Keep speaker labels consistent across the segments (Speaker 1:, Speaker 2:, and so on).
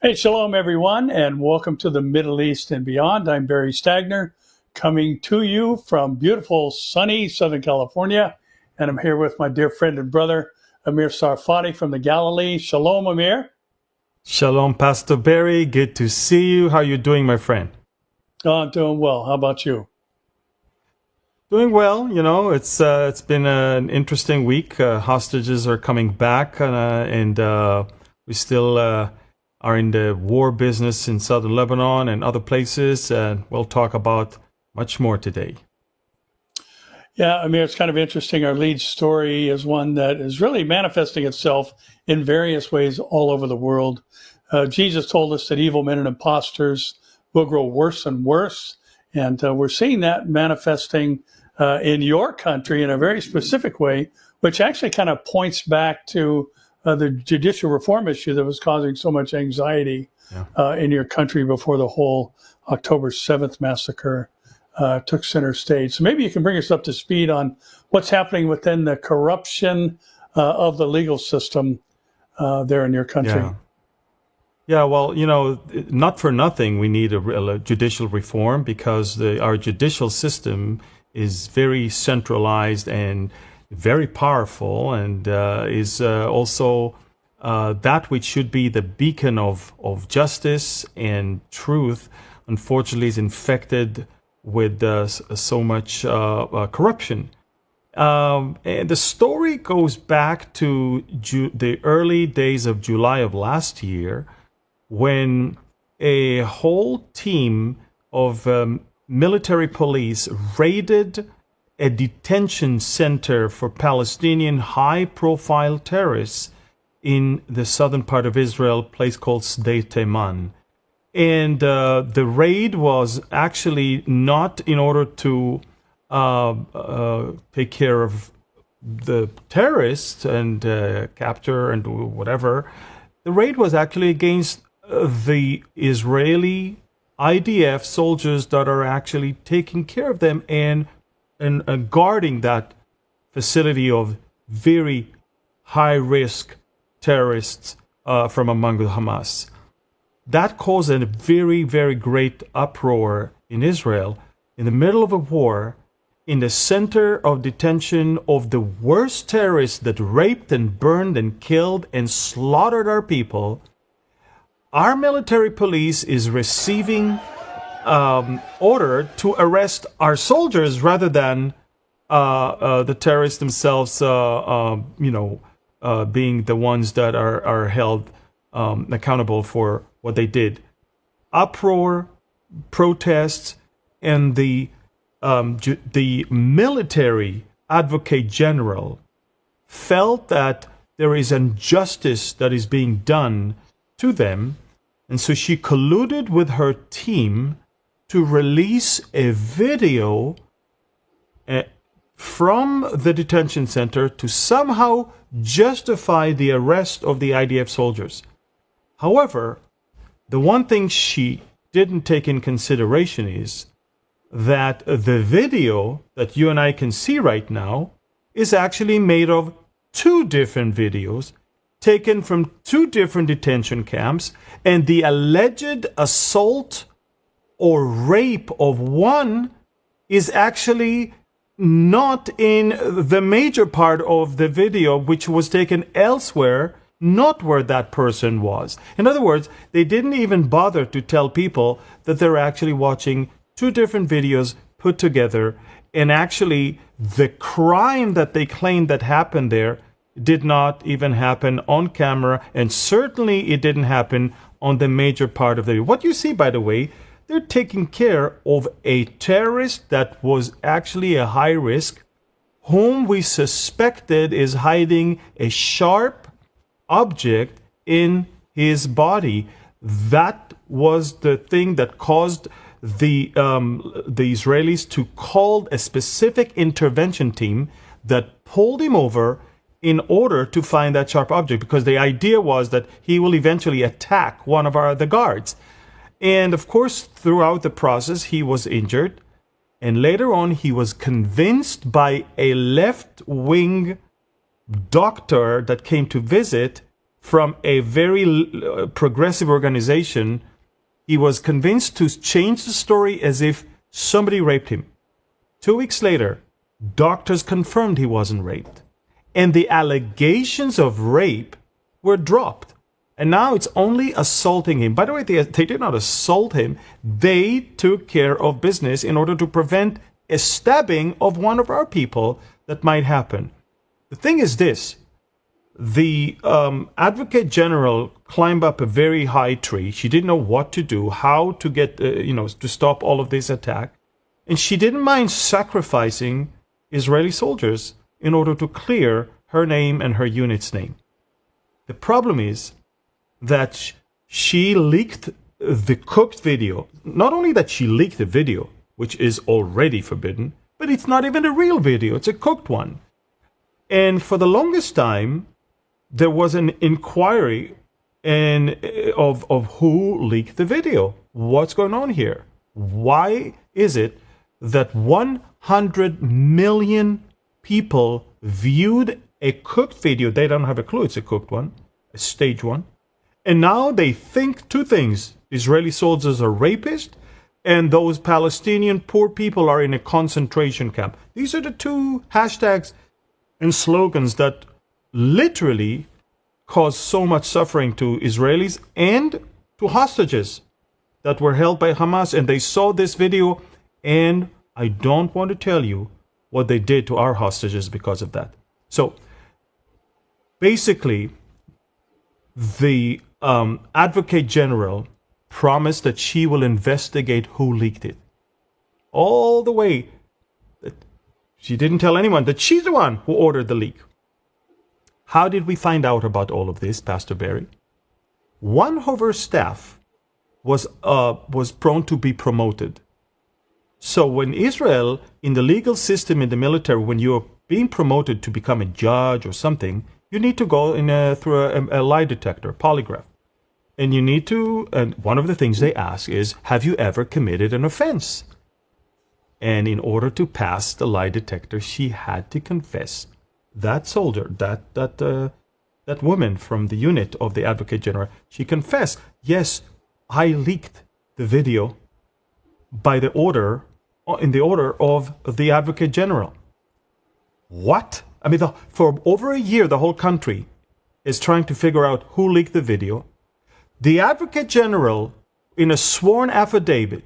Speaker 1: Hey, shalom, everyone, and welcome to the Middle East and beyond. I'm Barry Stagner, coming to you from beautiful, sunny Southern California, and I'm here with my dear friend and brother, Amir Sarfati from the Galilee. Shalom, Amir.
Speaker 2: Shalom, Pastor Barry. Good to see you. How are you doing, my friend?
Speaker 1: Oh, I'm doing well. How about you?
Speaker 2: Doing well. You know, it's been an interesting week. Hostages are coming back, and we still are in the war business in southern Lebanon and other places. And we'll talk about much more today.
Speaker 1: Yeah, Amir, it's kind of interesting. Our lead story is one that is really manifesting itself in various ways all over the world. Jesus told us that evil men and imposters will grow worse and worse. And we're seeing that manifesting in your country in a very specific way, which actually kind of points back to the judicial reform issue that was causing so much anxiety in your country before the whole October 7th massacre took center stage. So maybe you can bring us up to speed on what's happening within the corruption of the legal system there in your country.
Speaker 2: Yeah, well, you know, not for nothing we need a judicial reform, because our judicial system is very centralized and very powerful, and is also that which should be the beacon of justice and truth, unfortunately is infected with so much corruption. And the story goes back to the early days of July of last year, when a whole team of military police raided a detention center for Palestinian high-profile terrorists in the southern part of Israel, a place called Toma. And the raid was actually not in order to take care of the terrorists and capture and whatever. The raid was actually against the Israeli IDF soldiers that are actually taking care of them and guarding that facility of very high-risk terrorists from among the Hamas. That caused a very, very great uproar in Israel in the middle of a war, in the center of detention of the worst terrorists that raped and burned and killed and slaughtered our people. Our military police is receiving order to arrest our soldiers rather than the terrorists themselves, being the ones that are held accountable for what they did. Uproar, protests, and the military advocate general felt that there is injustice that is being done to them, and so she colluded with her team to release a video from the detention center to somehow justify the arrest of the IDF soldiers. However, the one thing she didn't take in consideration is that the video that you and I can see right now is actually made of two different videos taken from two different detention camps, and the alleged assault or rape of one is actually not in the major part of the video, which was taken elsewhere, not where that person was. In other words, they didn't even bother to tell people that they're actually watching two different videos put together, and actually the crime that they claimed that happened there did not even happen on camera, and certainly it didn't happen on the major part of the video. What you see, by the way, they're taking care of a terrorist that was actually a high risk, whom we suspected is hiding a sharp object in his body. That was the thing that caused the Israelis to call a specific intervention team that pulled him over in order to find that sharp object, because the idea was that he will eventually attack one of the guards. And of course, throughout the process, he was injured. And later on, he was convinced by a left-wing doctor that came to visit from a very progressive organization. He was convinced to change the story as if somebody raped him. 2 weeks later, doctors confirmed he wasn't raped. And the allegations of rape were dropped. And now it's only assaulting him. By the way, they did not assault him. They took care of business in order to prevent a stabbing of one of our people that might happen. The thing is this. The advocate general climbed up a very high tree. She didn't know what to do, how to get, to stop all of this attack. And she didn't mind sacrificing Israeli soldiers in order to clear her name and her unit's name. The problem is that she leaked the cooked video. Not only that she leaked the video, which is already forbidden, but it's not even a real video. It's a cooked one. And for the longest time, there was an inquiry of who leaked the video. What's going on here? Why is it that 100 million people viewed a cooked video? They don't have a clue it's a cooked one, a staged one. And now they think two things. Israeli soldiers are rapists, and those Palestinian poor people are in a concentration camp. These are the two hashtags and slogans that literally cause so much suffering to Israelis and to hostages that were held by Hamas. And they saw this video, and I don't want to tell you what they did to our hostages because of that. So basically, the advocate general promised that she will investigate who leaked it. All the way. She didn't tell anyone that she's the one who ordered the leak. How did we find out about all of this, Pastor Barry? One of her staff was prone to be promoted. So when Israel, in the legal system, in the military, when you're being promoted to become a judge or something, you need to go through a lie detector, polygraph. And you need to, and one of the things they ask is, have you ever committed an offense? And in order to pass the lie detector, she had to confess. That soldier, that woman from the unit of the Advocate General, she confessed, yes, I leaked the video by the order, in the order of the Advocate General. What? I mean, for over a year, the whole country is trying to figure out who leaked the video. The Advocate General, in a sworn affidavit,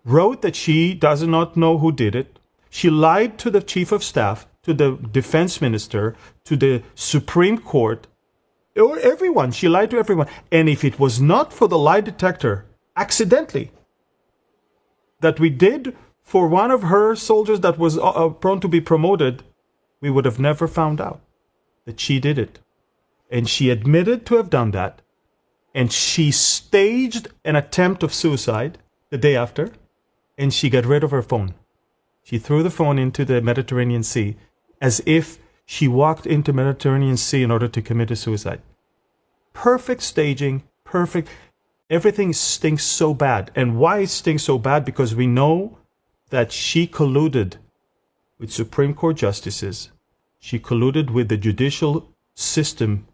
Speaker 2: wrote that she does not know who did it. She lied to the Chief of Staff, to the Defense Minister, to the Supreme Court, or everyone. She lied to everyone. And if it was not for the lie detector, accidentally, that we did for one of her soldiers that was prone to be promoted, we would have never found out that she did it. And she admitted to have done that. And she staged an attempt of suicide the day after. And she got rid of her phone. She threw the phone into the Mediterranean Sea as if she walked into the Mediterranean Sea in order to commit a suicide. Perfect staging, perfect. Everything stinks so bad. And why it stinks so bad? Because we know that she colluded with Supreme Court justices. She colluded with the judicial system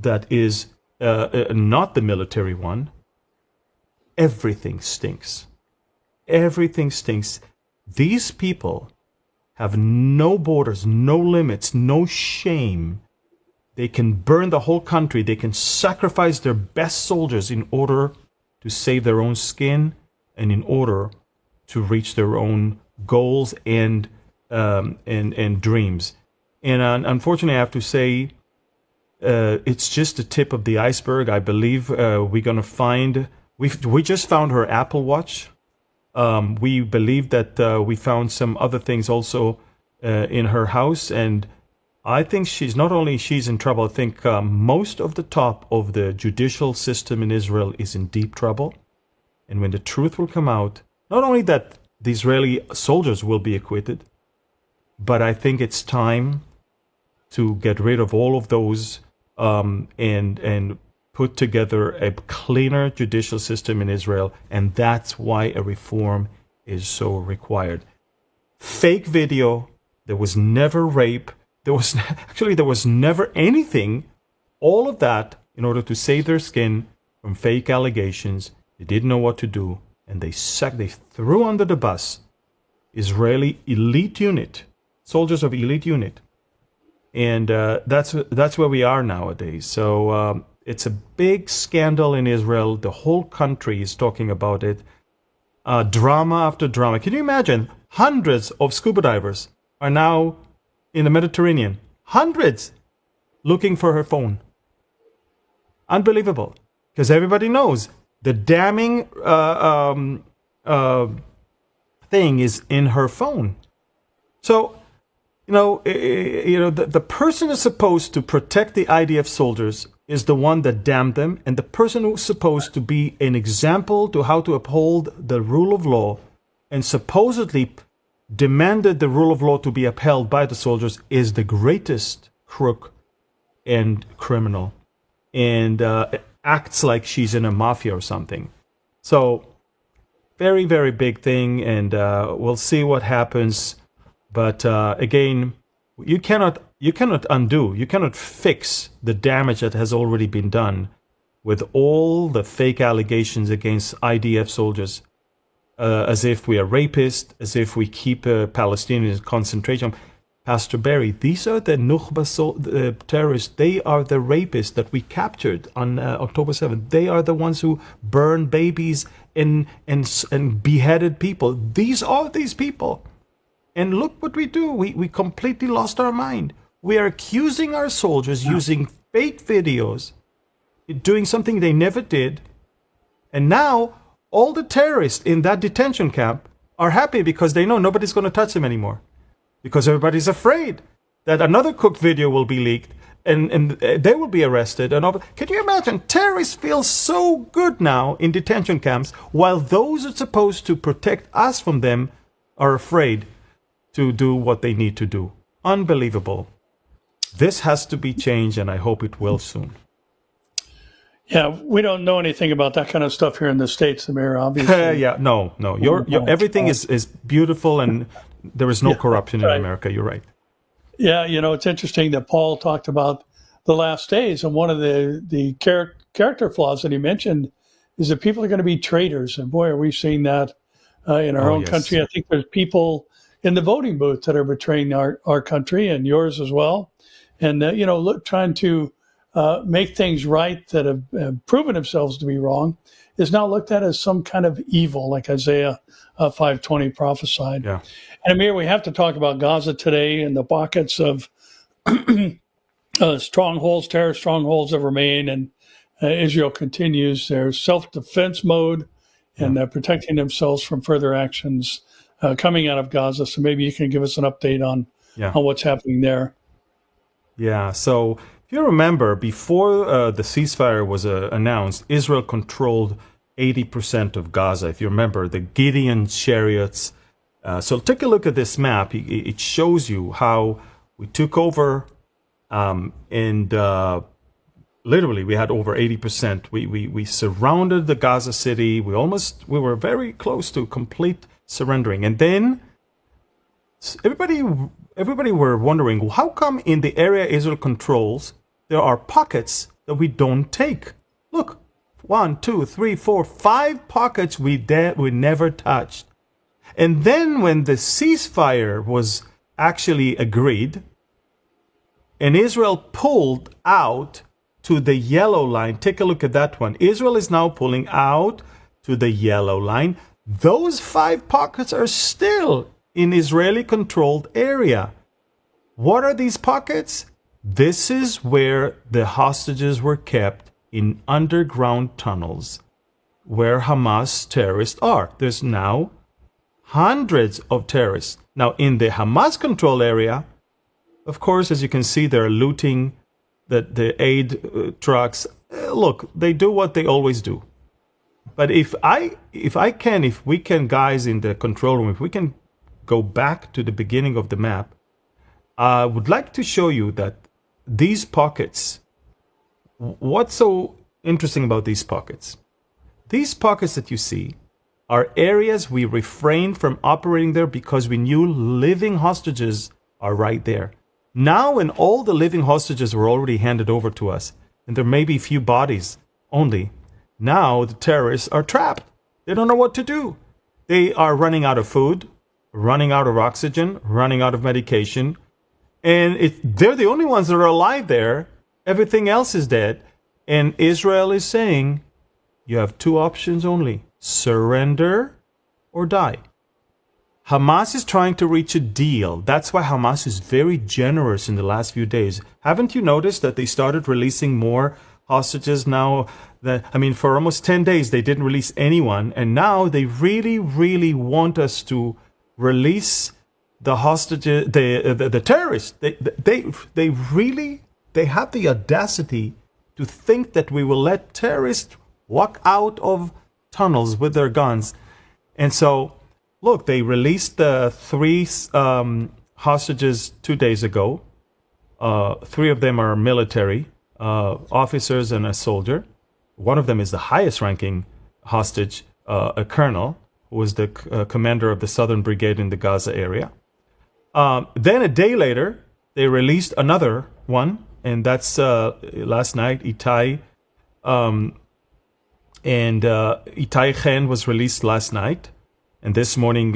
Speaker 2: that is not the military one. Everything stinks. Everything stinks. These people have no borders, no limits, no shame. They can burn the whole country. They can sacrifice their best soldiers in order to save their own skin and in order to reach their own goals and dreams. And unfortunately, I have to say, it's just the tip of the iceberg. I believe we're going to find... We just found her Apple Watch. We believe that we found some other things also in her house. And I think she's in trouble. I think most of the top of the judicial system in Israel is in deep trouble. And when the truth will come out, not only that the Israeli soldiers will be acquitted, but I think it's time to get rid of all of those and put together a cleaner judicial system in Israel. And that's why a reform is so required. Fake video. There was never rape. There was never anything All of that in order to save their skin from fake allegations. They didn't know what to do, and they threw under the bus Israeli elite unit, soldiers of elite unit. And that's where we are nowadays. So it's a big scandal in Israel. The whole country is talking about it. Drama after drama. Can you imagine? Hundreds of scuba divers are now in the Mediterranean. Hundreds looking for her phone. Unbelievable. Because everybody knows the damning thing is in her phone. So, the person who's supposed to protect the IDF soldiers is the one that damned them, and the person who's supposed to be an example to how to uphold the rule of law and supposedly demanded the rule of law to be upheld by the soldiers is the greatest crook and criminal, and acts like she's in a mafia or something. So, very, very big thing, and we'll see what happens. But again, you cannot undo, you cannot fix the damage that has already been done with all the fake allegations against IDF soldiers, as if we are rapists, as if we keep Palestinians in concentration. Pastor Barry, these are the Nukhba terrorists. They are the rapists that we captured on October 7th. They are the ones who burned babies and beheaded people. These are these people. And look what we do. We completely lost our mind. We are accusing our soldiers using fake videos, doing something they never did. And now all the terrorists in that detention camp are happy because they know nobody's going to touch them anymore. Because everybody's afraid that another cooked video will be leaked and they will be arrested. And can you imagine? Terrorists feel so good now in detention camps, while those who are supposed to protect us from them are afraid to do what they need to do. Unbelievable. This has to be changed, and I hope it will soon.
Speaker 1: Yeah, we don't know anything about that kind of stuff here in the States, Amir, obviously.
Speaker 2: Yeah, no. Your everything is beautiful, and there is no corruption in America. You're right.
Speaker 1: Yeah, it's interesting that Paul talked about the last days, and one of the character flaws that he mentioned is that people are going to be traitors. And boy, are we seeing that in our own country. I think there's people in the voting booth that are betraying our country and yours as well. And, trying to make things right that have proven themselves to be wrong is now looked at as some kind of evil, like Isaiah 5:20 prophesied.
Speaker 2: Yeah.
Speaker 1: And Amir, we have to talk about Gaza today and the pockets of strongholds, terror strongholds that remain. And Israel continues their self-defense mode, and they're protecting themselves from further actions coming out of Gaza. So maybe you can give us an update on what's happening there.
Speaker 2: Yeah, so if you remember, before the ceasefire was announced, Israel controlled 80% of Gaza. If you remember, the Gideon chariots. So take a look at this map. It shows you how we took over, and literally we had over 80%. We surrounded the Gaza city. We were very close to complete surrendering. And then everybody were wondering, how come in the area Israel controls, there are pockets that we don't take? Look, 1, 2, 3, 4, 5 pockets we never touched. And then when the ceasefire was actually agreed, and Israel pulled out to the yellow line, take a look at that one. Israel is now pulling out to the yellow line. Those 5 pockets are still in Israeli-controlled area. What are these pockets? This is where the hostages were kept in underground tunnels where Hamas terrorists are. There's now hundreds of terrorists. Now, in the Hamas-controlled area, of course, as you can see, they're looting the aid trucks. Look, they do what they always do. But if we can, guys in the control room, if we can go back to the beginning of the map, I would like to show you that these pockets, what's so interesting about these pockets? These pockets that you see are areas we refrained from operating there because we knew living hostages are right there. Now, when all the living hostages were already handed over to us, and there may be few bodies only. Now the terrorists are trapped. They don't know what to do. They are running out of food, running out of oxygen, running out of medication. And they're the only ones that are alive there. Everything else is dead. And Israel is saying, you have two options only: surrender or die. Hamas is trying to reach a deal. That's why Hamas is very generous in the last few days. Haven't you noticed that they started releasing more hostages now? For almost 10 days, they didn't release anyone. And now they really, really want us to release the hostages, the terrorists. They have the audacity to think that we will let terrorists walk out of tunnels with their guns. And so, look, they released the three hostages 2 days ago. Three of them are military officers and a soldier. One of them is the highest ranking hostage, a colonel, who was the commander of the Southern Brigade in the Gaza area. Then a day later, they released another one, and that's last night, Itai. Itai Chen was released last night. And this morning,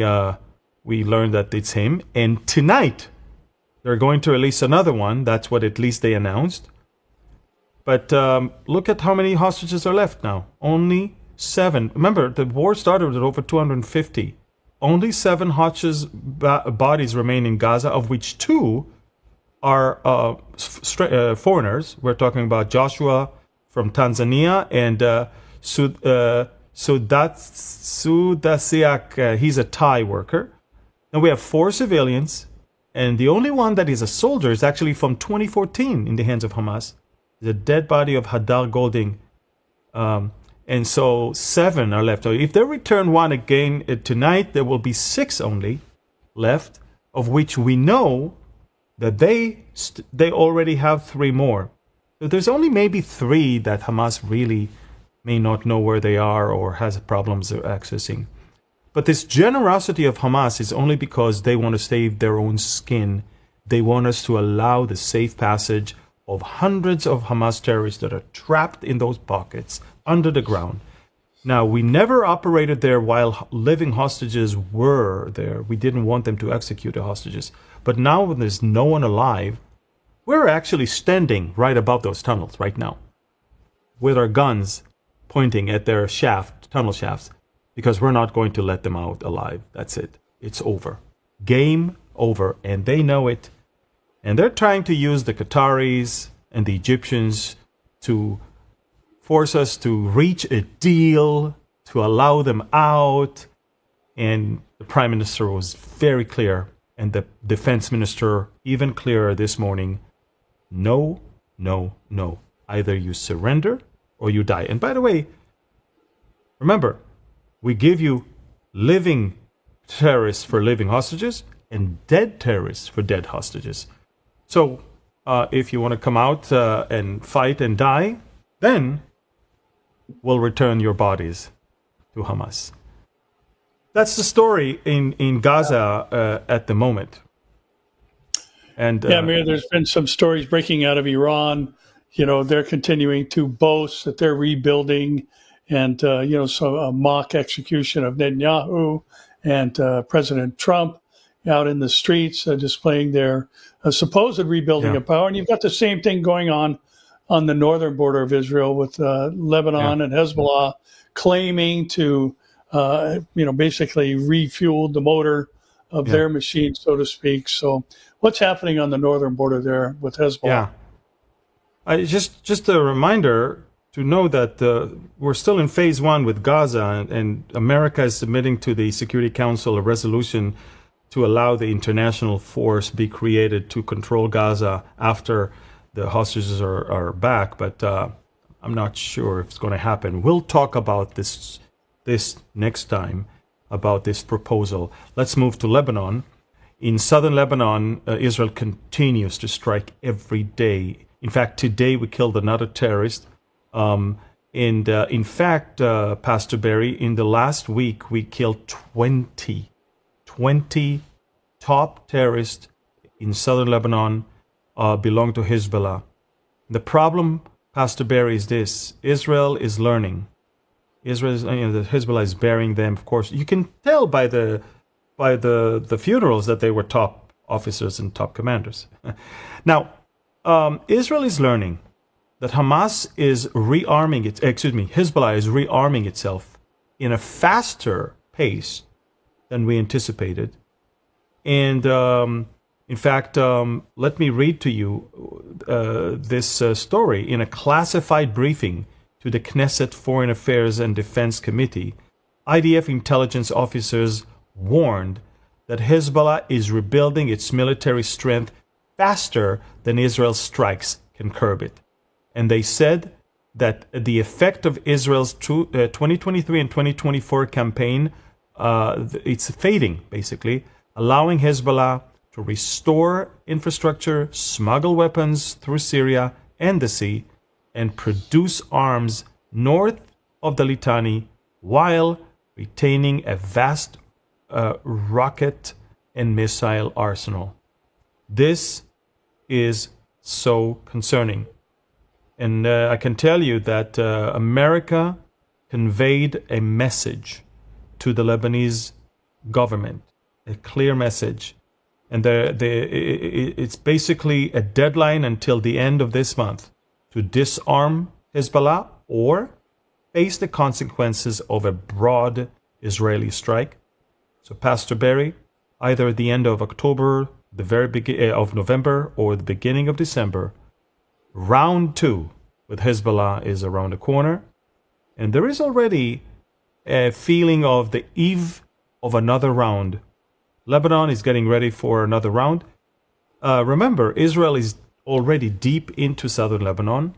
Speaker 2: we learned that it's him. And tonight, they're going to release another one. That's what at least they announced. But look at how many hostages are left now. Only 7. Remember, the war started with over 250. Only 7 hostages' bodies remain in Gaza, of which 2 are foreigners. We're talking about Joshua from Tanzania and Sudasiak. He's a Thai worker. And we have 4 civilians. And the only one that is a soldier is actually from 2014 in the hands of Hamas. The dead body of Hadar Golding. And so 7 are left. So if they return one again tonight, there will be 6 only left, of which we know that they already have 3 more. So there's only maybe 3 that Hamas really may not know where they are or has problems accessing. But this generosity of Hamas is only because they want to save their own skin. They want us to allow the safe passage of hundreds of Hamas terrorists that are trapped in those pockets under the ground. Now, we never operated there while living hostages were there. We didn't want them to execute the hostages. But now when there's no one alive, we're actually standing right above those tunnels right now with our guns pointing at their tunnel shafts, because we're not going to let them out alive. That's it. It's over. Game over. And they know it. And they're trying to use the Qataris and the Egyptians to force us to reach a deal, to allow them out. And the Prime Minister was very clear, and the Defense Minister even clearer this morning. No, no, no. Either you surrender or you die. And by the way, remember, we give you living terrorists for living hostages and dead terrorists for dead hostages. So if you want to come out and fight and die, then we'll return your bodies to Hamas. That's the story in Gaza at the moment. And
Speaker 1: Amir, there's been some stories breaking out of Iran. You know, they're continuing to boast that they're rebuilding, and so a mock execution of Netanyahu and President Trump out in the streets displaying their supposed rebuilding of power. And you've got the same thing going on the northern border of Israel with Lebanon and Hezbollah claiming to, basically refuel the motor of their machine, so to speak. So what's happening on the northern border there with Hezbollah?
Speaker 2: Yeah. Just a reminder to know that we're still in phase 1 with Gaza, and America is submitting to the Security Council a resolution to allow the international force be created to control Gaza after the hostages are back. But I'm not sure if it's going to happen. We'll talk about this next time, about this proposal. Let's move to Lebanon. In southern Lebanon, Israel continues to strike every day. In fact, today we killed another terrorist. In fact, Pastor Barry, in the last week, we killed 20 top terrorists in southern Lebanon belong to Hezbollah. The problem, Pastor Barry, is this: Israel is learning. Israel is, the Hezbollah is burying them. Of course, you can tell by the funerals that they were top officers and top commanders. Now, Israel is learning that Hezbollah is rearming itself in a faster pace than we anticipated. And in fact, let me read to you this story. In a classified briefing to the Knesset Foreign Affairs and Defense Committee, IDF intelligence officers warned that Hezbollah is rebuilding its military strength faster than Israel's strikes can curb it. And they said that the effect of Israel's 2023 and 2024 campaign, it's fading, basically, allowing Hezbollah to restore infrastructure, smuggle weapons through Syria and the sea, and produce arms north of the Litani while retaining a vast rocket and missile arsenal. This is so concerning. And I can tell you that America conveyed a message to the Lebanese government, a clear message. And it's basically a deadline until the end of this month to disarm Hezbollah or face the consequences of a broad Israeli strike. So, Pastor Barry, either at the end of October, the very beginning of November, or the beginning of December, round 2 with Hezbollah is around the corner. And there is already a feeling of the eve of another round. Lebanon is getting ready for another round. Remember, Israel is already deep into southern Lebanon,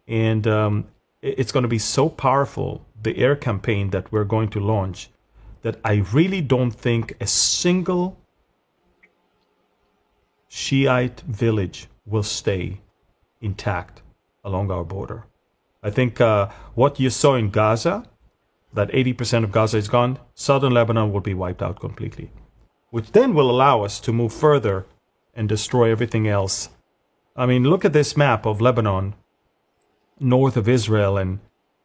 Speaker 2: and it's going to be so powerful, the air campaign that we're going to launch, that I really don't think a single Shiite village will stay intact along our border. I think what you saw in Gaza, that 80% of Gaza is gone, southern Lebanon will be wiped out completely, which then will allow us to move further and destroy everything else. I mean, look at this map of Lebanon, north of Israel, and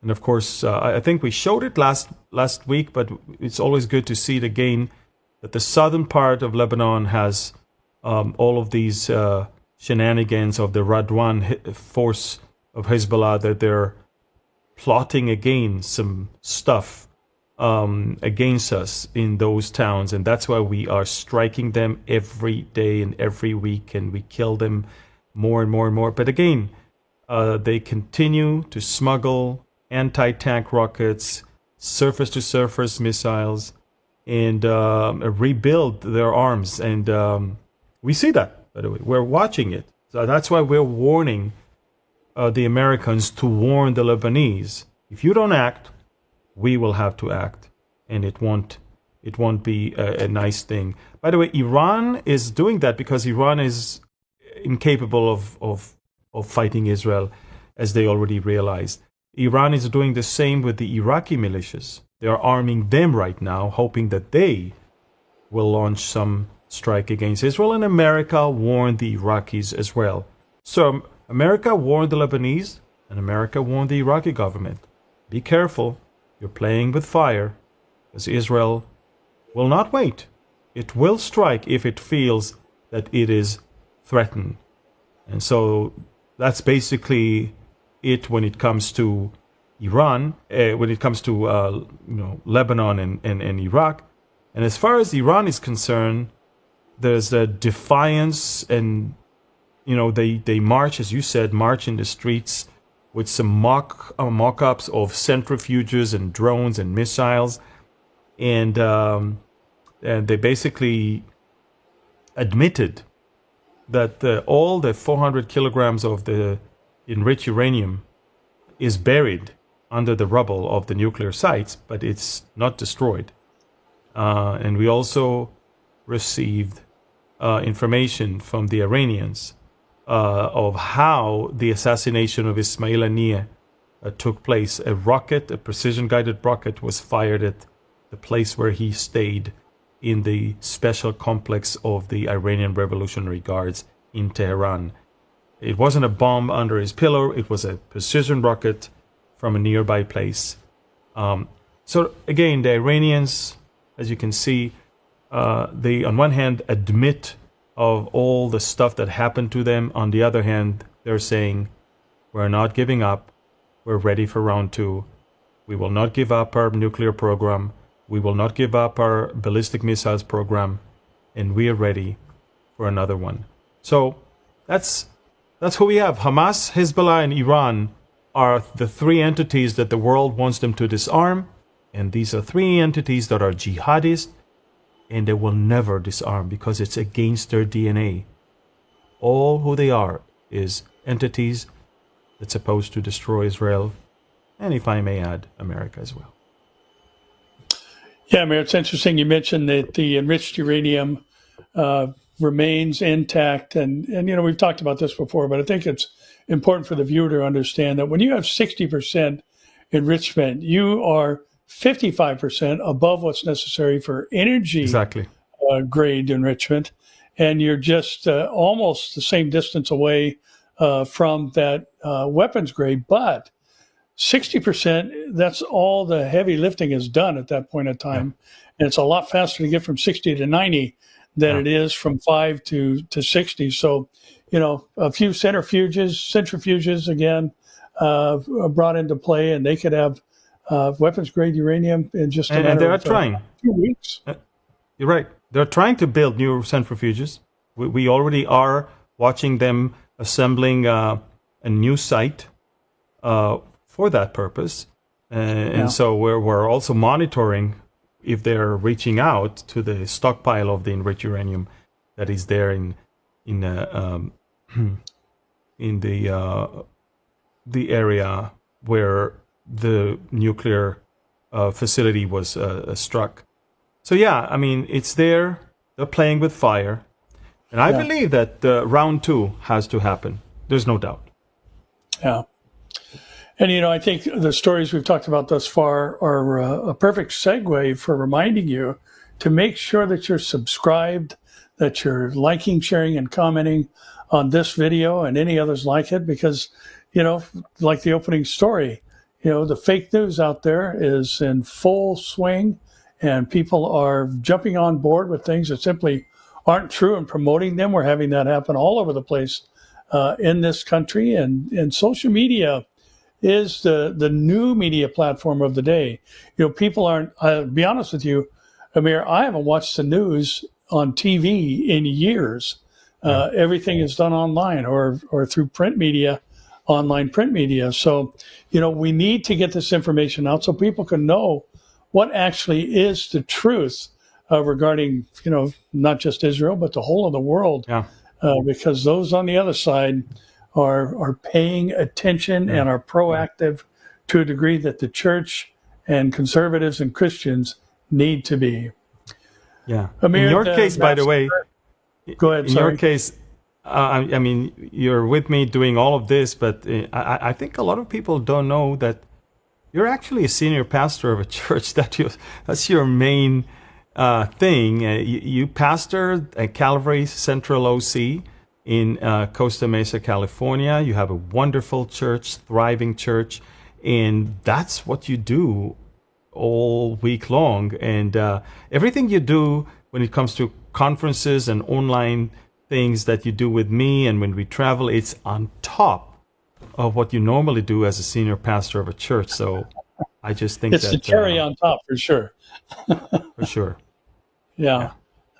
Speaker 2: of course, I think we showed it last week, but it's always good to see it again, that the southern part of Lebanon has all of these shenanigans of the Radwan force of Hezbollah, that they're plotting again some stuff against us in those towns, and that's why we are striking them every day and every week, and we kill them more and more and more. But again, they continue to smuggle anti-tank rockets, surface-to-surface missiles, and rebuild their arms. And we see that, by the way. We're watching it. So that's why we're warning the Americans to warn the Lebanese. If you don't act, we will have to act, and it won't be a nice thing. By the way, Iran is doing that because Iran is incapable of fighting Israel, as they already realized. Iran is doing the same with the Iraqi militias. They are arming them right now, hoping that they will launch some strike against Israel, and America warned the Iraqis as well. So America warned the Lebanese, and America warned the Iraqi government. Be careful, you're playing with fire, because Israel will not wait. It will strike if it feels that it is threatened. And so that's basically it when it comes to Iran, when it comes to Lebanon and Iraq. And as far as Iran is concerned, there's a defiance, and they march, as you said, march in the streets with some mock-ups of centrifuges and drones and missiles, and they basically admitted that all the 400 kilograms of the enriched uranium is buried under the rubble of the nuclear sites, but it's not destroyed. And we also received information from the Iranians of how the assassination of Ismail Haniyeh took place. A precision-guided rocket was fired at the place where he stayed in the special complex of the Iranian Revolutionary Guards in Tehran. It wasn't a bomb under his pillow. It was a precision rocket from a nearby place. So again, the Iranians, as you can see, they on one hand admit of all the stuff that happened to them. On the other hand, they're saying, we're not giving up. We're ready for round two. We will not give up our nuclear program. We will not give up our ballistic missiles program. And we are ready for another one. So that's who we have. Hamas, Hezbollah, and Iran are the three entities that the world wants them to disarm. And these are three entities that are jihadist, and they will never disarm because it's against their DNA. All who they are is entities that's supposed to destroy Israel, and if I may add, America as well.
Speaker 1: Yeah, Mayor, it's interesting you mentioned that the enriched uranium remains intact. And, we've talked about this before, but I think it's important for the viewer to understand that when you have 60% enrichment, you are 55% above what's necessary for energy
Speaker 2: Exactly.
Speaker 1: grade enrichment. And you're just almost the same distance away from that weapons grade. But 60%, that's all the heavy lifting is done at that point in time. Yeah. And it's a lot faster to get from 60 to 90 than it is from 5 to 60. So, a few centrifuges again, brought into play, and they could have weapons grade uranium in just a matter of 2 weeks.
Speaker 2: You're right. They're trying to build new centrifuges. We already are watching them assembling a new site for that purpose. And so we're also monitoring if they're reaching out to the stockpile of the enriched uranium that is there in the area where the nuclear facility was struck. So it's there. They're playing with fire, and I believe that round two has to happen. There's no doubt.
Speaker 1: Yeah. And, I think the stories we've talked about thus far are a perfect segue for reminding you to make sure that you're subscribed, that you're liking, sharing, and commenting on this video and any others like it, because, like the opening story, the fake news out there is in full swing, and people are jumping on board with things that simply aren't true and promoting them. We're having that happen all over the place in this country, and social media is the new media platform of the day. People aren't, I'll be honest with you, Amir, I haven't watched the news on TV in years. Everything is done online or through print media, online print media. So, we need to get this information out so people can know what actually is the truth regarding, not just Israel, but the whole of the world. Because those on the other side are paying attention and are proactive to a degree that the church and conservatives and Christians need to be.
Speaker 2: Yeah.
Speaker 1: Amir,
Speaker 2: in your case, by the way,
Speaker 1: go ahead.
Speaker 2: In your case, you're with me doing all of this, but I think a lot of people don't know that you're actually a senior pastor of a church. That's your main thing. You pastor at Calvary Central OC in Costa Mesa, California. You have a wonderful church, thriving church, and that's what you do all week long. And everything you do when it comes to conferences and online things that you do with me and when we travel, it's on top of what you normally do as a senior pastor of a church. So I just think
Speaker 1: it's the cherry on top for sure.
Speaker 2: For sure.
Speaker 1: Yeah.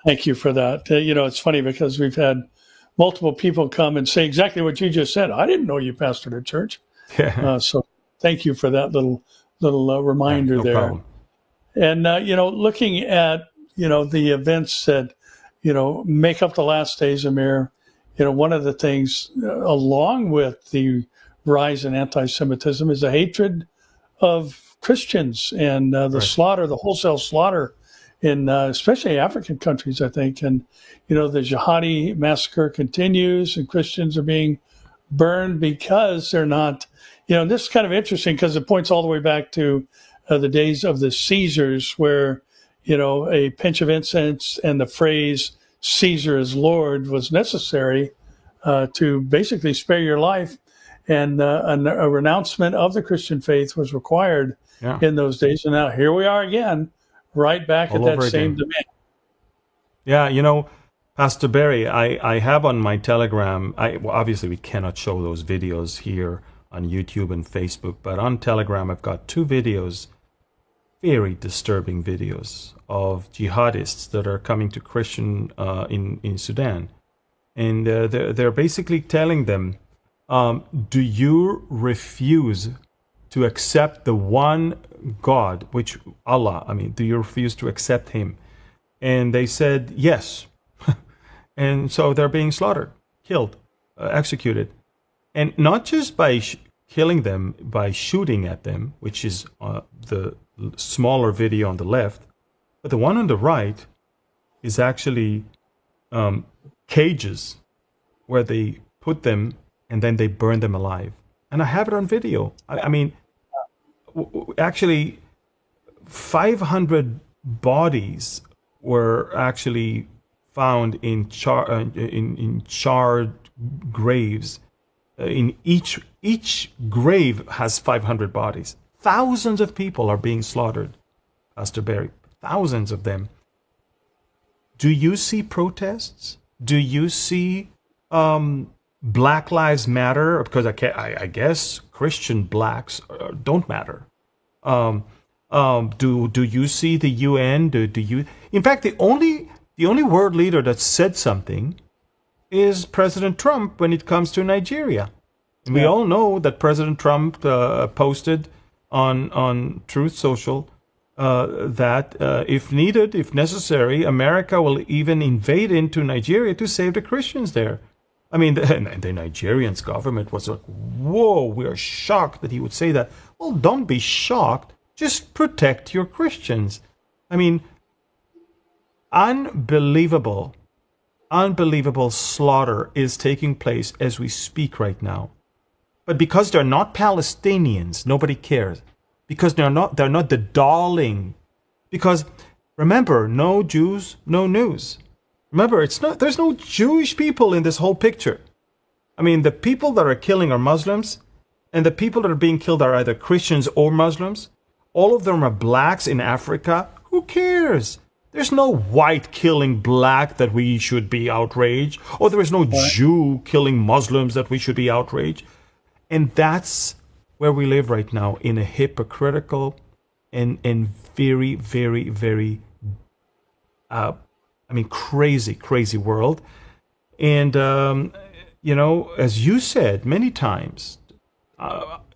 Speaker 1: Thank you for that. It's funny because we've had multiple people come and say exactly what you just said. I didn't know you pastored a church. So thank you for that little reminder there.
Speaker 2: Problem.
Speaker 1: And, looking at, the events that, make up the last days, Amir, one of the things along with the rise in anti-Semitism is the hatred of Christians and the slaughter, the wholesale slaughter in especially African countries, I think. And, the jihadi massacre continues and Christians are being burned because they're not, this is kind of interesting because it points all the way back to the days of the Caesars where, a pinch of incense and the phrase Caesar is Lord was necessary to basically spare your life. And a renouncement of the Christian faith was required in those days. And now here we are again, right back
Speaker 2: All
Speaker 1: at that
Speaker 2: over
Speaker 1: same
Speaker 2: again.
Speaker 1: demand.
Speaker 2: Yeah, Pastor Barry, I have on my Telegram, well, obviously we cannot show those videos here on YouTube and Facebook, but on Telegram I've got 2 videos, very disturbing videos of jihadists that are coming to Christian in Sudan. And they're basically telling them, do you refuse to accept the one God, which Allah, do you refuse to accept him? And they said, yes. And so they're being slaughtered, killed, executed. And not just by killing them, by shooting at them, which is the smaller video on the left, but the one on the right is actually cages where they put them and then they burn them alive. And I have it on video. Actually, 500 bodies were actually found in charred graves. In each grave has 500 bodies. Thousands of people are being slaughtered, Pastor Barry. Thousands of them. Do you see protests? Do you see Black Lives Matter? Because I guess Christian blacks don't matter. Do you see the UN? Do you? In fact, the only world leader that said something is President Trump when it comes to Nigeria. And we all know that President Trump posted on Truth Social that if needed, if necessary, America will even invade into Nigeria to save the Christians there. The Nigerian government was like, whoa, we are shocked that he would say that. Well, don't be shocked. Just protect your Christians. Unbelievable slaughter is taking place as we speak right now. But because they're not Palestinians, nobody cares. Because they're not the darling. Because remember, no Jews, no news. Remember, there's no Jewish people in this whole picture. The people that are killing are Muslims, and the people that are being killed are either Christians or Muslims. All of them are blacks in Africa. Who cares? There's no white killing black that we should be outraged, or there is no Jew killing Muslims that we should be outraged. And that's where we live right now, in a hypocritical and very, very, very, crazy world. And, as you said many times,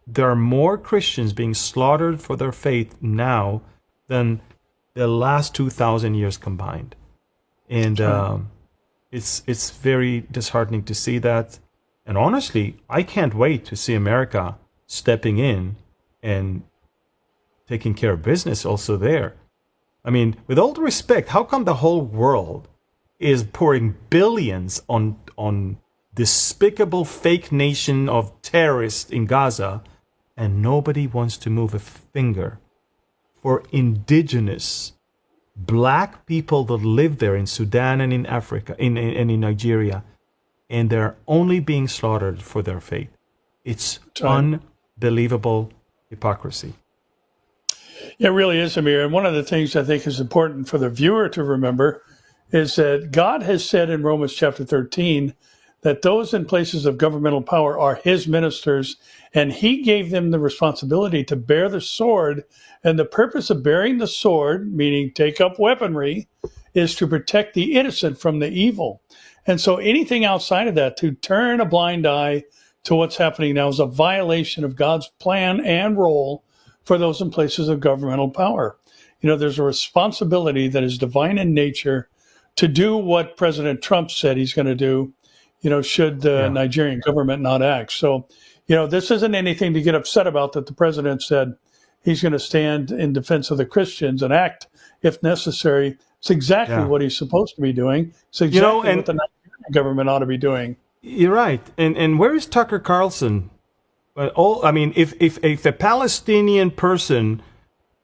Speaker 2: there are more Christians being slaughtered for their faith now than the last 2,000 years combined. And it's very disheartening to see that. And honestly, I can't wait to see America stepping in and taking care of business also there. With all due respect, how come the whole world is pouring billions on despicable fake nation of terrorists in Gaza, and nobody wants to move a finger for indigenous black people that live there in Sudan and in Africa and in Nigeria, and they're only being slaughtered for their faith? It's unbelievable hypocrisy.
Speaker 1: It really is, Amir. And one of the things I think is important for the viewer to remember is that God has said in Romans chapter 13 that those in places of governmental power are his ministers, and he gave them the responsibility to bear the sword. And the purpose of bearing the sword, meaning take up weaponry, is to protect the innocent from the evil. And so anything outside of that, to turn a blind eye to what's happening now, is a violation of God's plan and role for those in places of governmental power. There's a responsibility that is divine in nature to do what President Trump said he's going to do, should the Nigerian government not act. So, this isn't anything to get upset about, that the president said he's going to stand in defense of the Christians and act if necessary. It's exactly what he's supposed to be doing. It's exactly what the Nigerian government ought to be doing.
Speaker 2: You're right. And where is Tucker Carlson? If a Palestinian person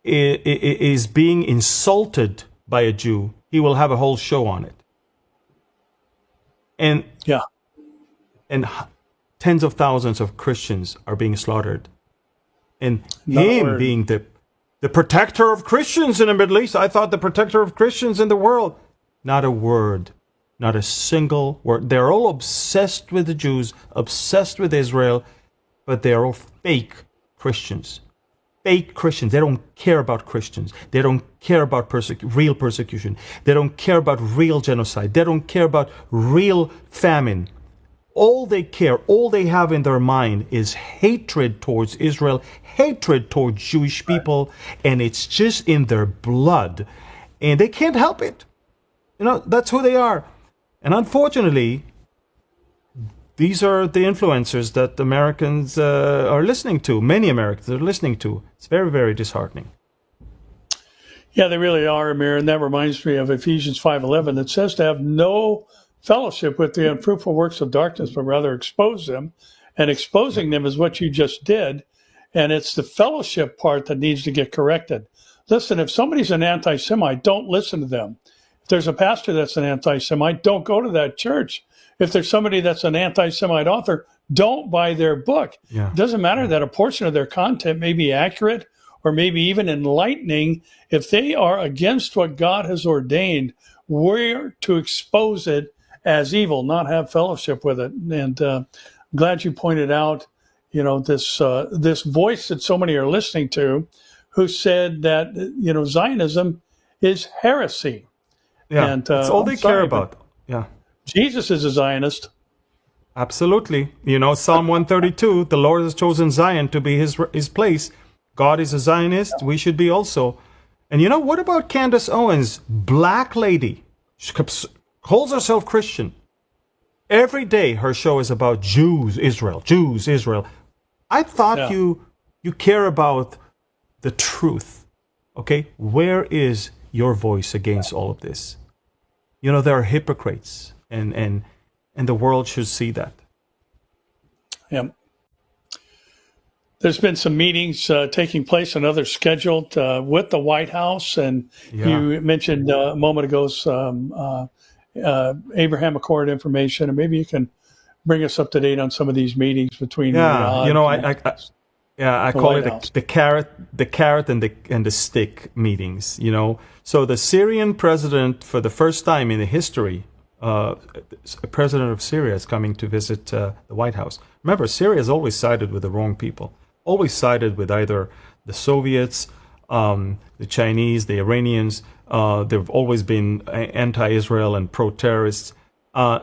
Speaker 2: is being insulted by a Jew, he will have a whole show on it. And and tens of thousands of Christians are being slaughtered. And
Speaker 1: Not a
Speaker 2: him
Speaker 1: word.
Speaker 2: being the protector of Christians in the Middle East. I thought the protector of Christians in the world. Not a word. Not a single word. They're all obsessed with the Jews, obsessed with Israel, but they're all fake Christians. Fake Christians. They don't care about Christians. They don't care about real persecution. They don't care about real genocide. They don't care about real famine. All they care, all they have in their mind is hatred towards Israel, hatred towards Jewish people, and it's just in their blood. And they can't help it. You know, that's who they are. And unfortunately, these are the influencers that Americans are listening to. Many Americans are listening to. It's very, very disheartening.
Speaker 1: Yeah, they really are, Amir. And that reminds me of Ephesians 5:11 that says to have no fellowship with the unfruitful works of darkness, but rather expose them. And exposing them is what you just did. And it's the fellowship part that needs to get corrected. Listen, if somebody's an anti-Semite, don't listen to them. If there's a pastor that's an anti-Semite, don't go to that church. If there's somebody that's an anti-Semite author, don't buy their book.
Speaker 2: Yeah.
Speaker 1: It doesn't matter that a portion of their content may be accurate or maybe even enlightening. If they are against what God has ordained, we're to expose it as evil, not have fellowship with it. And glad you pointed out, you know, this voice that so many are listening to, who said that, you know, Zionism is heresy.
Speaker 2: Yeah,
Speaker 1: And
Speaker 2: that's all they care about. Yeah.
Speaker 1: Jesus is a Zionist.
Speaker 2: Absolutely. You know, Psalm 132, the Lord has chosen Zion to be his place. God is a Zionist. We should be also. And you know, what about Candace Owens, black lady? She calls herself Christian. Every day her show is about Jews, Israel, Jews, Israel. I thought you care about the truth. Okay? Where is your voice against all of this? You know, there are hypocrites, and the world should see that.
Speaker 1: Yeah. There's been some meetings taking place and others scheduled with the White House. And you mentioned a moment ago some Abraham Accord information, and maybe you can bring us up to date on some of these meetings between.
Speaker 2: You know, I call it the carrot and the stick meetings. You know, so the Syrian president, for the first time in the history, a president of Syria is coming to visit the White House. Remember, Syria has always sided with the wrong people. Always sided with either the Soviets, the Chinese, the Iranians. They've always been anti-Israel and pro-terrorists.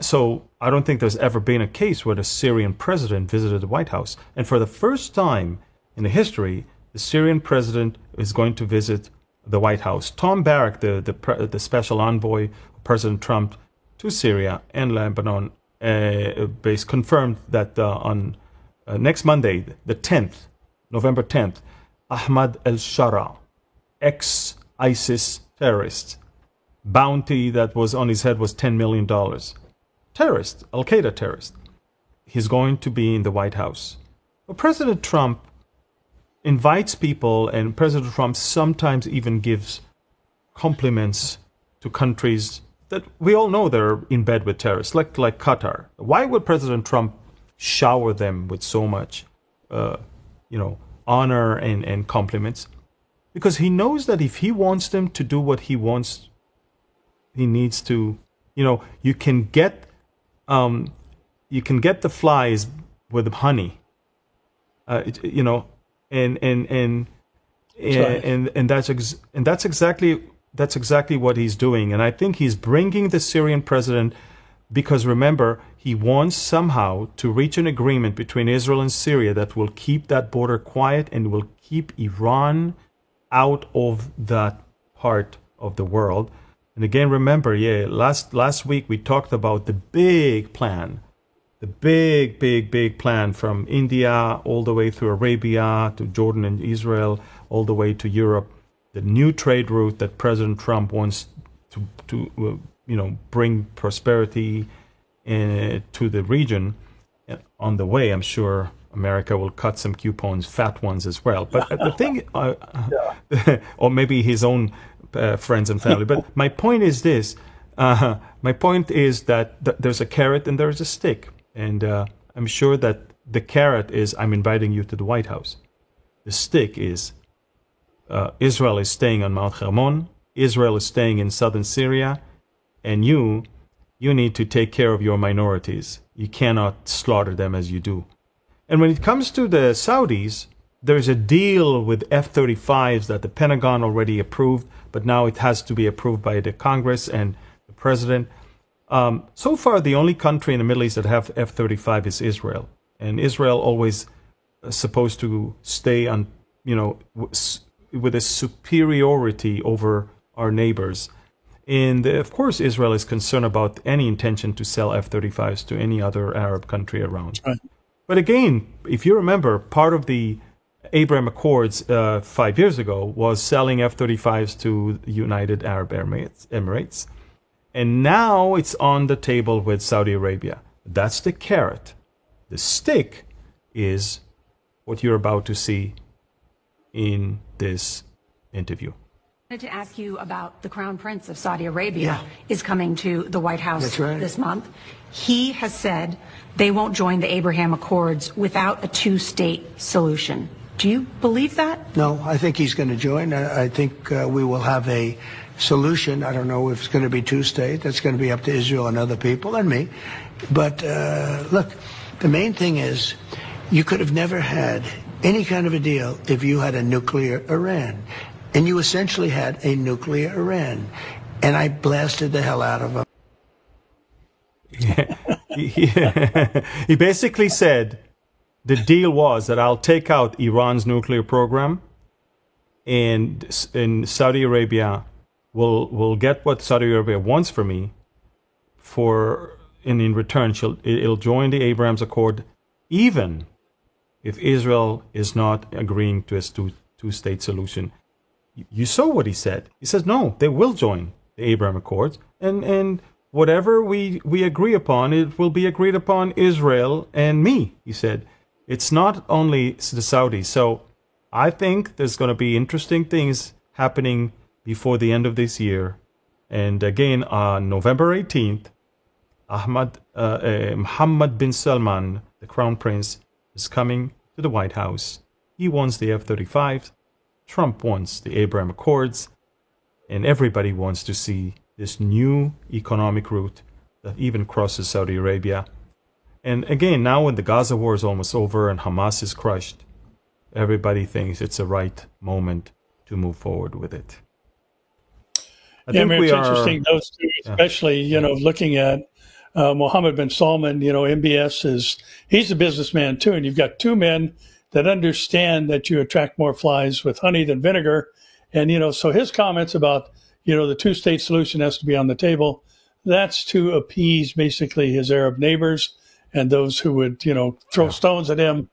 Speaker 2: So I don't think there's ever been a case where the Syrian president visited the White House. And for the first time in the history, the Syrian president is going to visit the White House. Tom Barrack, the special envoy of President Trump to Syria and Lebanon, confirmed that on next Monday, the 10th, November 10th, Ahmad al-Shara, ex-ISIS terrorist, bounty that was on his head was $10 million. Terrorist, Al-Qaeda terrorist. He's going to be in the White House. Well, President Trump invites people, and President Trump sometimes even gives compliments to countries that we all know they're in bed with terrorists, like Qatar. Why would President Trump shower them with so much, honor and compliments? Because he knows that if he wants them to do what he wants, he needs to. You can get the flies with honey. And that's exactly what he's doing. And I think he's bringing the Syrian president because, remember, he wants somehow to reach an agreement between Israel and Syria that will keep that border quiet and will keep Iran out of that part of the world. And again, remember, last week we talked about the big plan, the big plan from India all the way through Arabia to Jordan and Israel, all the way to Europe, the new trade route that President Trump wants to bring prosperity to the region. And on the way, I'm sure America will cut some coupons, fat ones as well. But the thing, or maybe his own friends and family. But my point is this. My point is that there's a carrot and there's a stick. And I'm sure that the carrot is, I'm inviting you to the White House. The stick is, Israel is staying on Mount Hermon. Israel is staying in southern Syria. And you need to take care of your minorities. You cannot slaughter them as you do. And when it comes to the Saudis, there's a deal with F-35s that the Pentagon already approved, but now it has to be approved by the Congress and the president. So far, the only country in the Middle East that have F-35 is Israel. And Israel always supposed to stay on, with a superiority over our neighbors. And of course, Israel is concerned about any intention to sell F-35s to any other Arab country around. Right. But again, if you remember, part of the Abraham Accords 5 years ago was selling F-35s to the United Arab Emirates. And now it's on the table with Saudi Arabia. That's the carrot. The stick is what you're about to see in this interview.
Speaker 3: I wanted to ask you about the Crown Prince of Saudi Arabia is coming to the White House this month. He has said they won't join the Abraham Accords without a two-state solution. Do you believe that?
Speaker 4: No, I think he's going to join. I think we will have a solution. I don't know if it's going to be two-state. That's going to be up to Israel and other people and me. But look, the main thing is you could have never had any kind of a deal if you had a nuclear Iran. And you essentially had a nuclear Iran. And I blasted the hell out of him.
Speaker 2: He basically said the deal was that I'll take out Iran's nuclear program, and Saudi Arabia will get what Saudi Arabia wants from me, and in return it'll join the Abraham Accord, even if Israel is not agreeing to a two-state solution. You saw what he said. He says no, they will join the Abraham Accords, and whatever we agree upon, it will be agreed upon Israel and me, he said. It's not only the Saudis. So I think there's going to be interesting things happening before the end of this year. And again, on November 18th, Mohammed bin Salman, the Crown Prince, is coming to the White House. He wants the F-35. Trump wants the Abraham Accords. And everybody wants to see this new economic route that even crosses Saudi Arabia. And again, now when the Gaza war is almost over and Hamas is crushed, everybody thinks it's the right moment to move forward with it.
Speaker 1: I think it's interesting, those two, especially, looking at Mohammed bin Salman, MBS he's a businessman too. And you've got two men that understand that you attract more flies with honey than vinegar. And, so his comments about, the two-state solution has to be on the table, that's to appease basically his Arab neighbors and those who would, throw stones at him,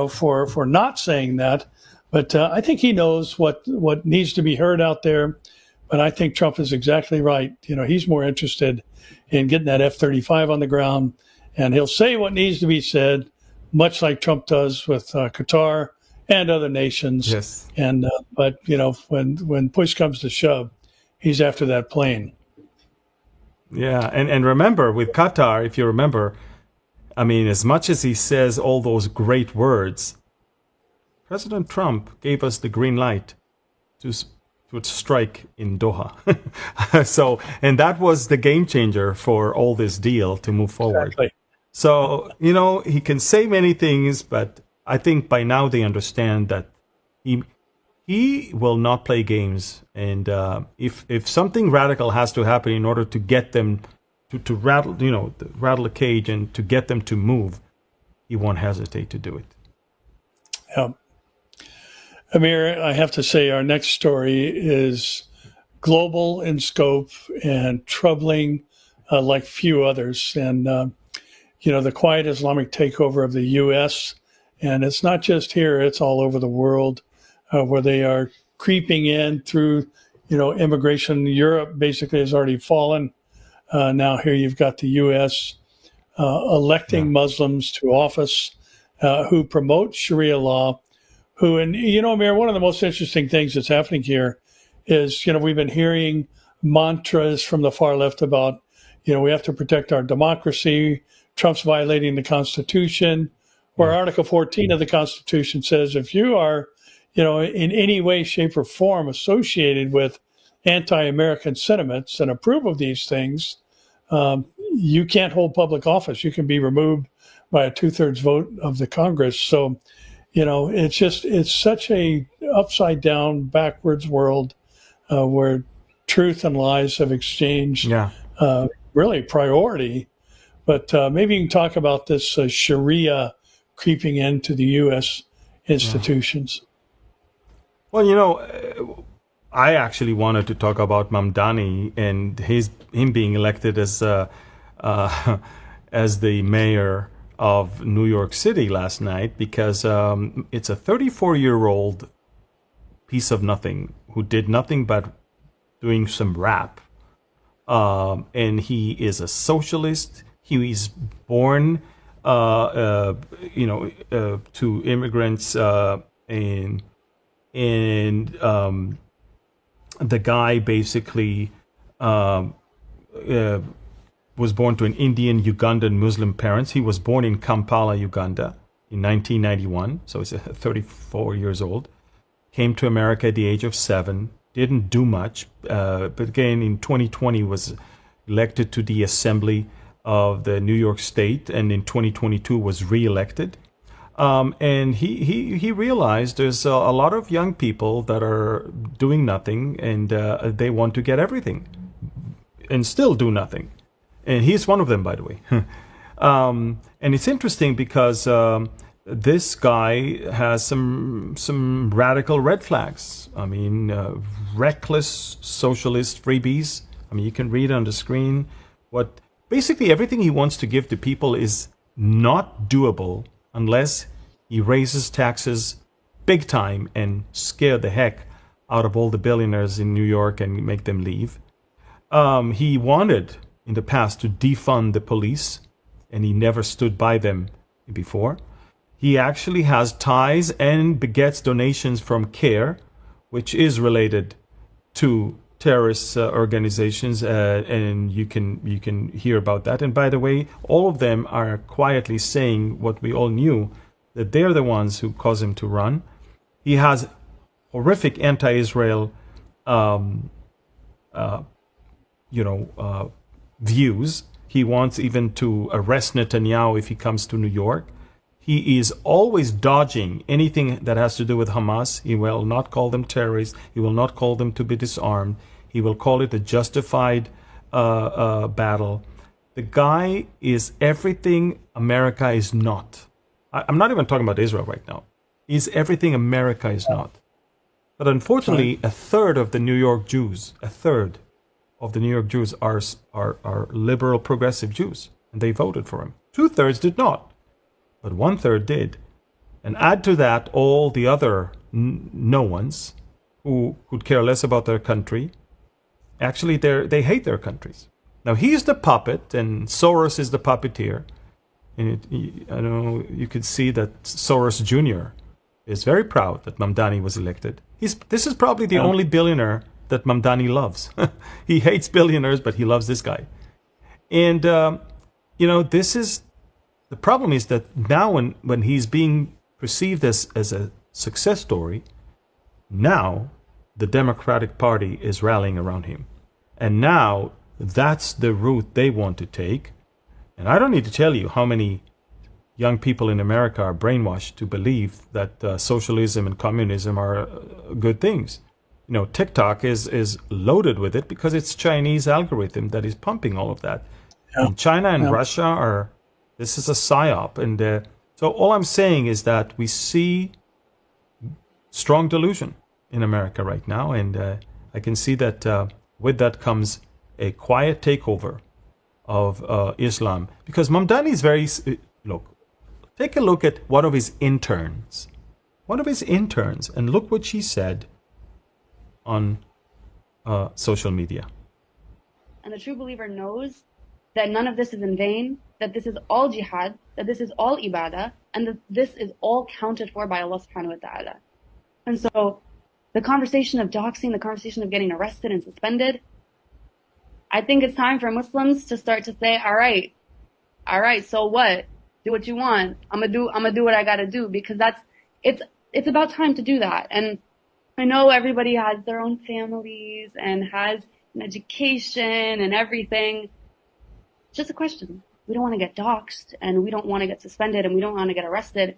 Speaker 1: for not saying that. But I think he knows what needs to be heard out there. But I think Trump is exactly right. He's more interested in getting that F-35 on the ground, and he'll say what needs to be said, much like Trump does with Qatar and other nations.
Speaker 2: Yes.
Speaker 1: And but when push comes to shove, he's after that plane.
Speaker 2: Yeah, and remember with Qatar, if you remember, I mean, as much as he says all those great words, President Trump gave us the green light to strike in Doha. So, and that was the game changer for all this deal to move forward.
Speaker 1: Exactly.
Speaker 2: So, he can say many things, but I think by now they understand that he will not play games. And if something radical has to happen in order to get them to rattle the cage and to get them to move, he won't hesitate to do it.
Speaker 1: Yeah. Amir, I have to say our next story is global in scope and troubling like few others. And, the quiet Islamic takeover of the U.S., and it's not just here, it's all over the world where they are creeping in through, immigration. Europe basically has already fallen. Now here you've got the U.S. Electing Muslims to office who promote Sharia law, Amir, one of the most interesting things that's happening here is, we've been hearing mantras from the far left about, we have to protect our democracy. Trump's violating the Constitution. Or Article 14 of the Constitution says if you are, in any way, shape, or form associated with anti-American sentiments and approve of these things, you can't hold public office. You can be removed by a 2/3 vote of the Congress. So, it's such a upside down, backwards world where truth and lies have exchanged really priority. But maybe you can talk about this Sharia creeping into the U.S. institutions.
Speaker 2: Well, I actually wanted to talk about Mamdani and him being elected as as the mayor of New York City last night, because it's a 34-year-old piece of nothing who did nothing but doing some rap, and he is a socialist. He is born, to immigrants, and the guy basically was born to an Indian, Ugandan Muslim parents. He was born in Kampala, Uganda, in 1991. So he's 34 years old. Came to America at the age of 7. Didn't do much, but again in 2020 was elected to the Assembly of the New York State, and in 2022 was reelected. And he realized there's a lot of young people that are doing nothing, and they want to get everything and still do nothing. And he's one of them, by the way. And it's interesting because this guy has some radical red flags. I mean, reckless socialist freebies. I mean, you can read on the screen what basically everything he wants to give to people is not doable unless he raises taxes big time and scare the heck out of all the billionaires in New York and make them leave. He wanted in the past to defund the police, and he never stood by them before. He actually has ties and begets donations from CARE, which is related to terrorist organizations, and you can hear about that. And by the way, all of them are quietly saying what we all knew, that they're the ones who caused him to run. He has horrific anti-Israel views. He wants even to arrest Netanyahu if he comes to New York. He is always dodging anything that has to do with Hamas. He will not call them terrorists. He will not call them to be disarmed. He will call it a justified battle. The guy is everything America is not. I'm not even talking about Israel right now. He's everything America is not. But unfortunately, a third of the New York Jews are liberal progressive Jews, and they voted for him. 2/3 did not, but 1/3 did. And add to that all the other no ones who could care less about their country. Actually, they hate their countries. Now, he's the puppet, and Soros is the puppeteer. And I know you could see that Soros Jr. is very proud that Mamdani was elected. This is probably the only billionaire that Mamdani loves. He hates billionaires, but he loves this guy. And, this is... The problem is that now when he's being perceived as a success story, now the Democratic Party is rallying around him. And now that's the route they want to take. And I don't need to tell you how many young people in America are brainwashed to believe that socialism and communism are good things. TikTok is loaded with it because it's Chinese algorithm that is pumping all of that. Yeah. And China and Russia this is a psyop. And so all I'm saying is that we see strong delusion in America right now. And I can see that with that comes a quiet takeover of Islam. Because Mamdani is very... Look, take a look at one of his interns. And look what she said on social media.
Speaker 5: And the true believer knows that none of this is in vain, that this is all jihad, that this is all ibadah, and that this is all counted for by Allah subhanahu wa ta'ala. And so the conversation of doxing, the conversation of getting arrested and suspended, I think it's time for Muslims to start to say, all right, so what? Do what you want. I'm gonna do what I gotta do, because it's about time to do that. And I know everybody has their own families and has an education and everything. Just a question. We don't want to get doxxed, and we don't want to get suspended, and we don't want to get arrested.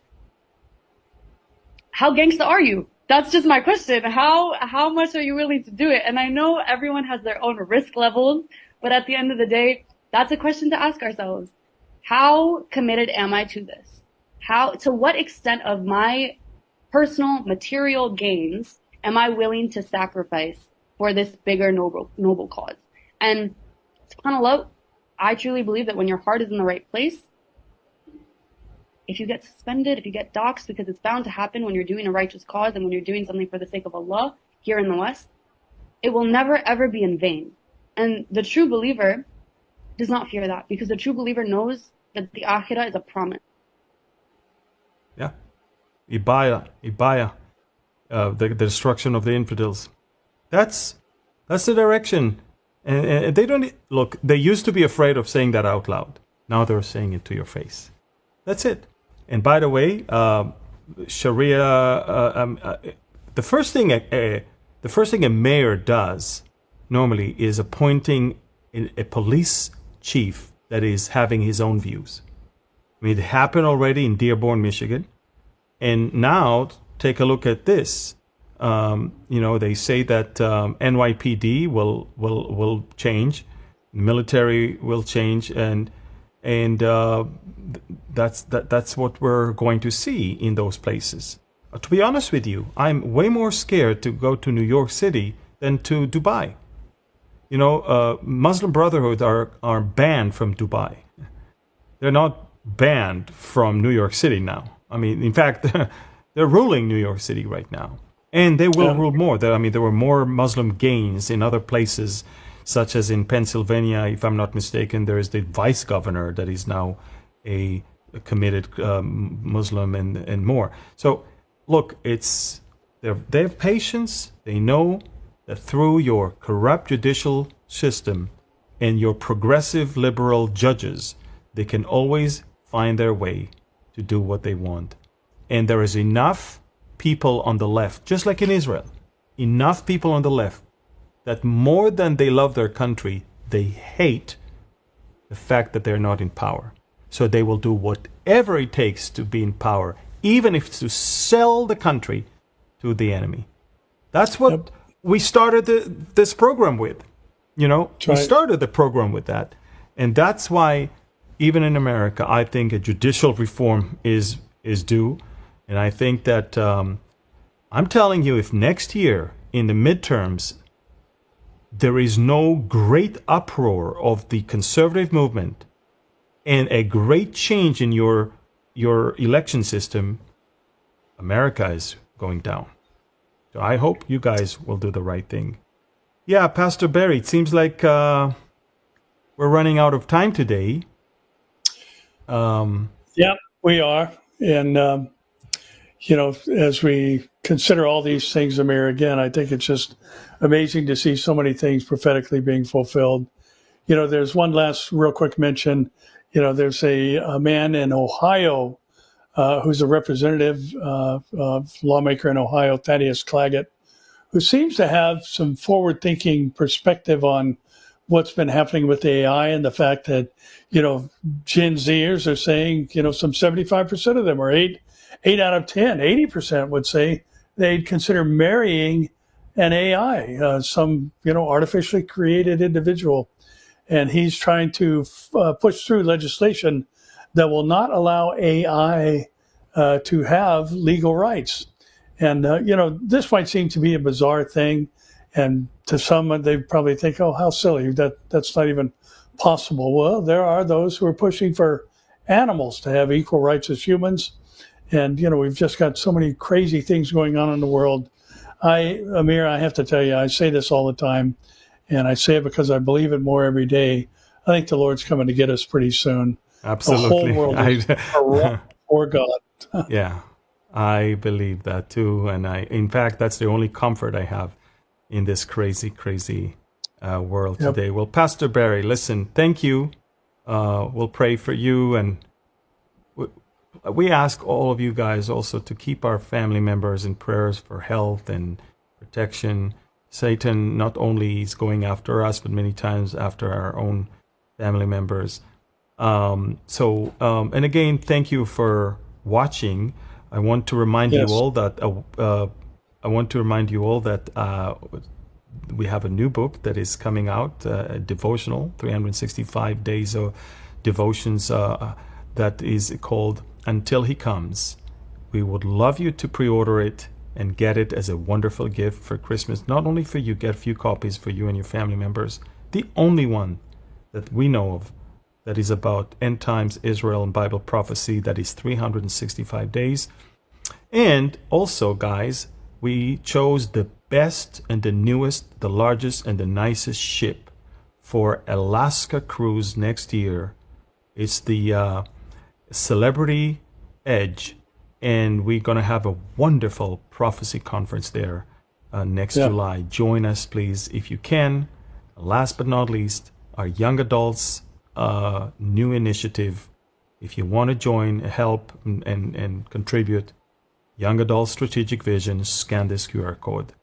Speaker 5: How gangsta are you? That's just my question. How much are you willing to do it? And I know everyone has their own risk levels, but at the end of the day, that's a question to ask ourselves. How committed am I to this? To what extent of my personal material gains am I willing to sacrifice for this bigger noble cause? And subhanAllah, I truly believe that when your heart is in the right place, if you get suspended, if you get doxxed, because it's bound to happen when you're doing a righteous cause and when you're doing something for the sake of Allah here in the West, it will never ever be in vain. And the true believer does not fear that, because the true believer knows that the akhirah is a promise.
Speaker 2: Yeah. Ibaya, the destruction of the infidels. That's the direction. And they don't look. They used to be afraid of saying that out loud. Now they're saying it to your face. That's it. And by the way, Sharia. The first thing a mayor does normally is appointing a police chief that is having his own views. I mean, it happened already in Dearborn, Michigan, and now take a look at this. They say that NYPD will change, military will change, and that's what we're going to see in those places. To be honest with you, I'm way more scared to go to New York City than to Dubai. Muslim Brotherhood are banned from Dubai. They're not banned from New York City now. I mean, in fact, they're ruling New York City right now. And they will rule more. There were more Muslim gains in other places, such as in Pennsylvania, if I'm not mistaken. There is the vice governor that is now a committed Muslim and more. So, look, they have patience. They know that through your corrupt judicial system and your progressive liberal judges, they can always find their way to do what they want. And there is enough people on the left, just like in Israel, enough people on the left that more than they love their country, they hate the fact that they're not in power. So they will do whatever it takes to be in power, even if it's to sell the country to the enemy. That's what we started this program with. We started the program with that. And that's why, even in America, I think a judicial reform is due. And I think that I'm telling you, if next year in the midterms there is no great uproar of the conservative movement and a great change in your election system, America is going down. So I hope you guys will do the right thing. Yeah, Pastor Barry, it seems like we're running out of time today.
Speaker 1: Yeah, we are. And as we consider all these things, Amir, again, I think it's just amazing to see so many things prophetically being fulfilled. There's one last real quick mention. There's a man in Ohio who's a representative, lawmaker in Ohio, Thaddeus Claggett, who seems to have some forward-thinking perspective on what's been happening with AI and the fact that, Gen Zers are saying, some 75% of them, or 8 out of 10, 80% would say they'd consider marrying an AI, some, artificially created individual. And he's trying to push through legislation that will not allow AI to have legal rights. And, this might seem to be a bizarre thing. And to some, they probably think, oh, how silly, that's not even possible. Well, there are those who are pushing for animals to have equal rights as humans. And, we've just got so many crazy things going on in the world. Amir, I have to tell you, I say this all the time, and I say it because I believe it more every day. I think the Lord's coming to get us pretty soon.
Speaker 2: Absolutely.
Speaker 1: The whole world is corrupt for God.
Speaker 2: Yeah, I believe that too. And in fact, that's the only comfort I have in this crazy world today. Well, Pastor Barry, listen, thank you. We'll pray for you, and we ask all of you guys also to keep our family members in prayers for health and protection. Satan not only is going after us, but many times after our own family members. And again, thank you for watching. I want to remind you all that we have a new book that is coming out, a devotional, 365 days of devotions, that is called Until He Comes. We would love you to pre-order it and get it as a wonderful gift for Christmas. Not only for you, get a few copies for you and your family members. The only one that we know of that is about end times, Israel, and Bible prophecy, that is 365 days. And also, guys, we chose the best and the newest, the largest and the nicest ship for Alaska cruise next year. It's the Celebrity Edge, and we're going to have a wonderful prophecy conference there next July. Join us, please, if you can. Last but not least, our young adults new initiative. If you want to join, help, and contribute, Young Adult Strategic Vision, scan this QR code.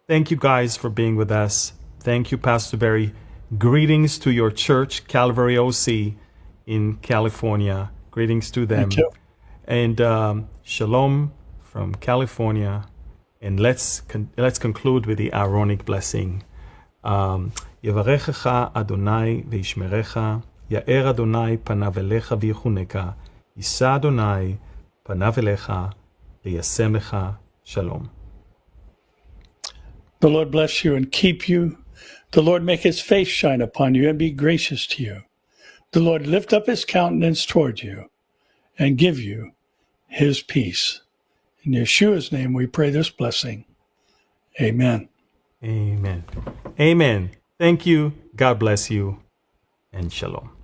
Speaker 2: Thank you guys for being with us. Thank you, Pastor Barry. Greetings to your church, Calvary OC in California. Greetings to them.
Speaker 1: Thank you.
Speaker 2: And shalom from California. And let's conclude with the Aaronic blessing. Yevarechecha Adonai veishmerecha, Ya'er Adonai panav elecha v'yichuneka, Yisa Adonai panav elecha v'yasem lecha shalom.
Speaker 1: The Lord bless you and keep you. The Lord make his face shine upon you and be gracious to you. The Lord lift up his countenance toward you and give you his peace. In Yeshua's name we pray this blessing. Amen.
Speaker 2: Amen. Amen. Thank you. God bless you. And shalom.